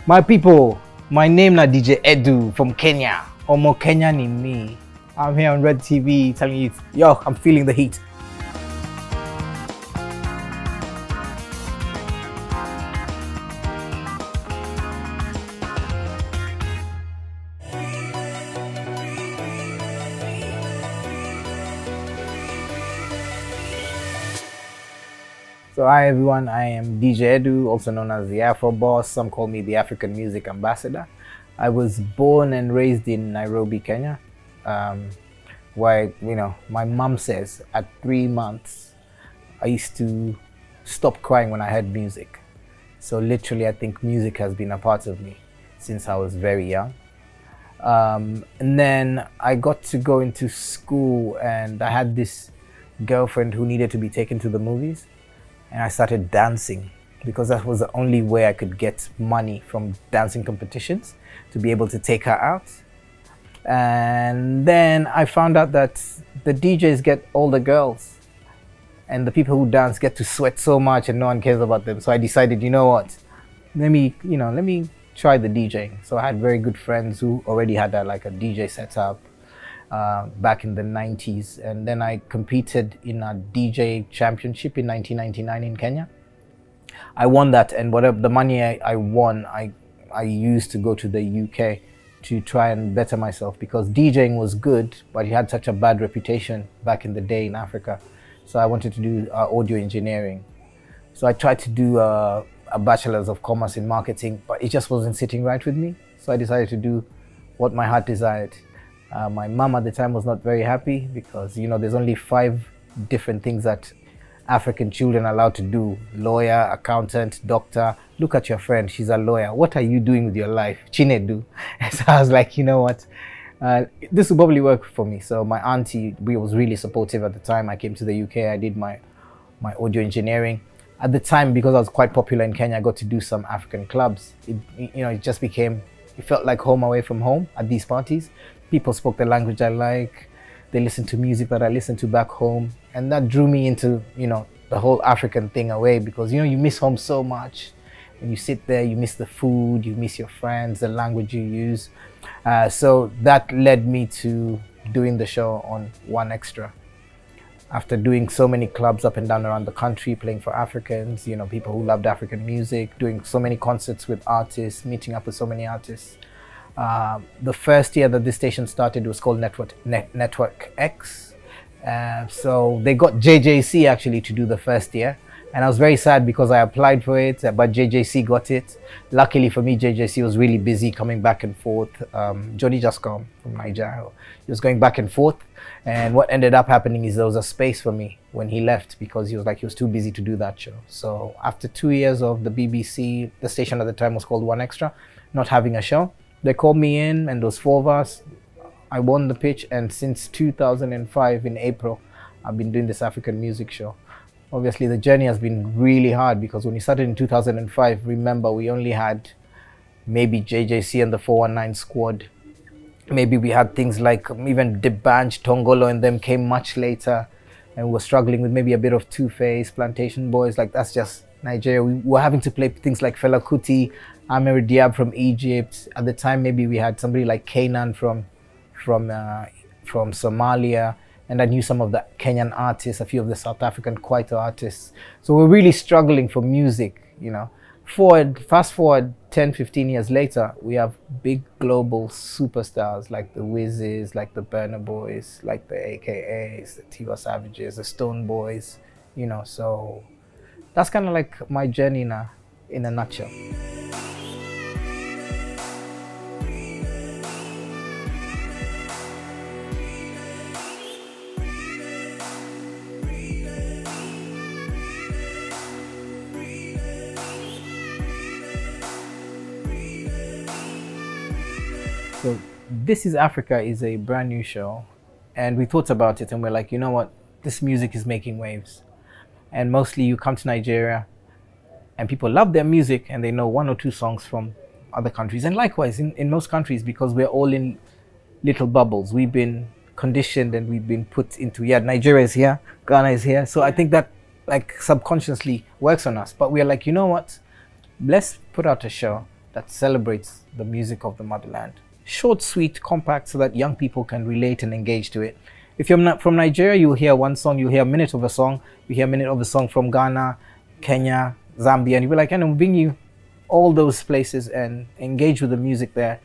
My people, my name na DJ Edu from Kenya. Omo Kenyan in me. I'm here on Redtv telling you, yo, I'm feeling the heat. So hi everyone, I am DJ Edu, also known as the Afroboss. Some call me the African Music Ambassador. I was born and raised in Nairobi, Kenya, where, my mom says at 3 months, I used to stop crying when I heard music. So literally, I think music has been a part of me since I was very young. And then I got to go into school and I had this girlfriend who needed to be taken to the movies. And I started dancing because that was the only way I could get money from dancing competitions to be able to take her out. And then I found out that the DJs get all the girls and the people who dance get to sweat so much and no one cares about them. So I decided, you know what, let me try the DJing. So I had very good friends who already had a DJ setup back in the 90s, and then I competed in a DJ championship in 1999 in Kenya. I won that, and whatever the money I won, I used to go to the UK to try and better myself, because DJing was good, but it had such a bad reputation back in the day in Africa. So I wanted to do audio engineering. So I tried to do a bachelor's of commerce in marketing, but it just wasn't sitting right with me. So I decided to do what my heart desired. My mom at the time was not very happy because, there's only 5 different things that African children are allowed to do. Lawyer, accountant, doctor. Look at your friend, she's a lawyer. What are you doing with your life? Chinedu. So I was like, you know what? This will probably work for me. So my auntie was really supportive at the time. I came to the UK, I did my audio engineering. At the time, because I was quite popular in Kenya, I got to do some African clubs. It just became, it felt like home away from home at these parties. People spoke the language I like. They listened to music that I listened to back home. And that drew me into, the whole African thing away, because, you miss home so much. When you sit there, you miss the food, you miss your friends, the language you use. So that led me to doing the show on 1Extra. After doing so many clubs up and down around the country, playing for Africans, people who loved African music, doing so many concerts with artists, meeting up with so many artists. The first year that this station started was called Network X. So they got JJC actually to do the first year. And I was very sad because I applied for it, but JJC got it. Luckily for me, JJC was really busy coming back and forth. Johnny just come from Nigeria. He was going back and forth. And what ended up happening is there was a space for me when he left, because he was too busy to do that show. So after 2 years of the BBC, the station at the time was called 1Extra, not having a show, they called me in, and those 4 of us, I won the pitch. And since 2005 in April, I've been doing this African music show. Obviously, the journey has been really hard, because when we started in 2005, remember, we only had maybe JJC and the 419 squad. Maybe we had things like even Debanj, Tongolo, and them came much later. And we were struggling with maybe a bit of Two-Face, Plantation Boys. That's just Nigeria. We were having to play things like Fela Kuti, Amir Diab from Egypt. At the time, maybe we had somebody like Kanan from Somalia. And I knew some of the Kenyan artists, a few of the South African Kwaito artists. So we're really struggling for music, Fast forward 10, 15 years later, we have big global superstars like the Wizzes, like the Burna Boys, like the AKAs, the Tiwa Savages, the Stone Boys, So that's kind of like my journey in a nutshell. So This Is Africa is a brand new show, and we thought about it and we're like, you know what, this music is making waves. And mostly you come to Nigeria and people love their music and they know 1 or 2 songs from other countries. And likewise in most countries, because we're all in little bubbles. We've been conditioned and we've been put into, Nigeria is here, Ghana is here. So I think that like subconsciously works on us. But we're like, you know what, let's put out a show that celebrates the music of the motherland. Short, sweet, compact, so that young people can relate and engage to it. If you're not from Nigeria, you'll hear one song, you'll hear a minute of a song, you hear a minute of a song from Ghana, Kenya, Zambia, and you'll be like, and we'll bring you all those places and engage with the music there.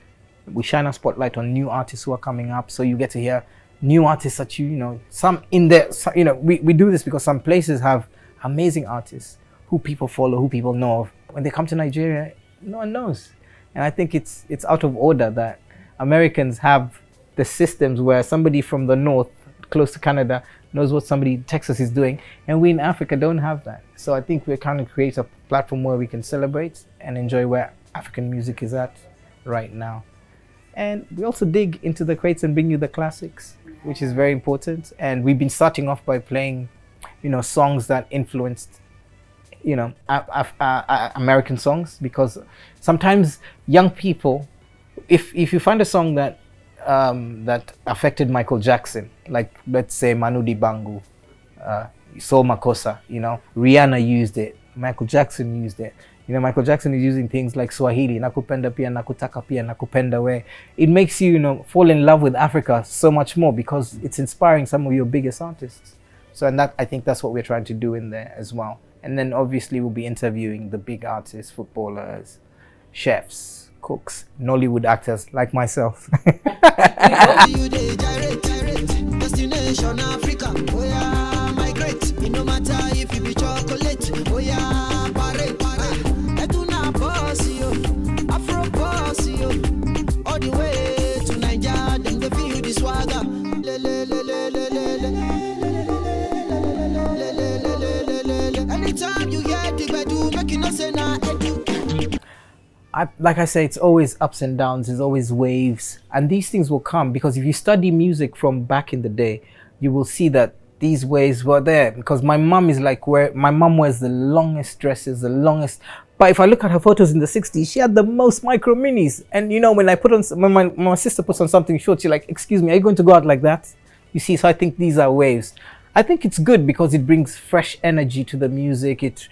We shine a spotlight on new artists who are coming up, so you get to hear new artists that you know, some in there, you know, we do this because some places have amazing artists who people follow, who people know of. When they come to Nigeria, no one knows. And I think it's out of order that Americans have the systems where somebody from the north, close to Canada, knows what somebody in Texas is doing, and we in Africa don't have that. So I think we're trying to create a platform where we can celebrate and enjoy where African music is at right now. And we also dig into the crates and bring you the classics, which is very important. And we've been starting off by playing, you know, songs that influenced, you know, American songs, because sometimes young people, if you find a song that that affected Michael Jackson, like let's say Manu Dibango, Soul Makossa, you know, Rihanna used it, Michael Jackson used it. You know, Michael Jackson is using things like Swahili, nakupenda pia, nakutaka pia, nakupenda we. It makes you, you know, fall in love with Africa so much more because it's inspiring some of your biggest artists. So, and that, I think that's what we're trying to do in there as well. And then obviously we'll be interviewing the big artists, footballers, chefs, cooks, Nollywood actors like myself. Destination Africa, oh yeah, migrate. It no matter if you be chocolate, oh yeah, parade. Etuna boss yo, Afroboss yo, all the way to Nigeria, them they feel the swagger. Anytime you hear the bedu, make you no say na edu. Like I say, it's always ups and downs, there's always waves, and these things will come because if you study music from back in the day, you will see that these waves were there. Because my mom is like, my mom wears the longest dresses, the longest, but if I look at her photos in the 60s, she had the most micro minis. And you know, when I put on, when my sister puts on something short, she's like, excuse me, are you going to go out like that? You see, so I think these are waves. I think it's good because it brings fresh energy to the music. It,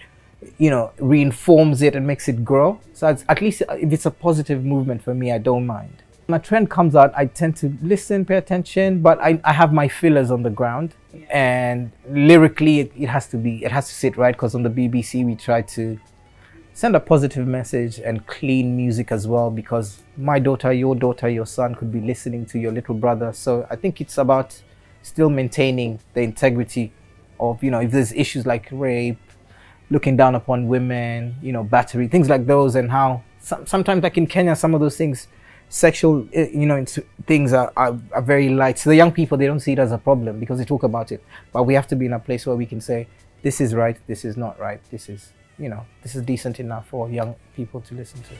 you know, reinforms it and makes it grow. So at least if it's a positive movement for me, I don't mind. When a trend comes out, I tend to listen, pay attention, but I have my fillers on the ground. And lyrically, it has to sit right, because on the BBC we try to send a positive message and clean music as well, because my daughter, your son could be listening to your little brother. So I think it's about still maintaining the integrity of, you know, if there's issues like rape, looking down upon women, you know, battery, things like those, and how sometimes, like in Kenya, some of those things, sexual, you know, things are very light. So the young people, they don't see it as a problem because they talk about it. But we have to be in a place where we can say, this is right, this is not right, this is, you know, this is decent enough for young people to listen to.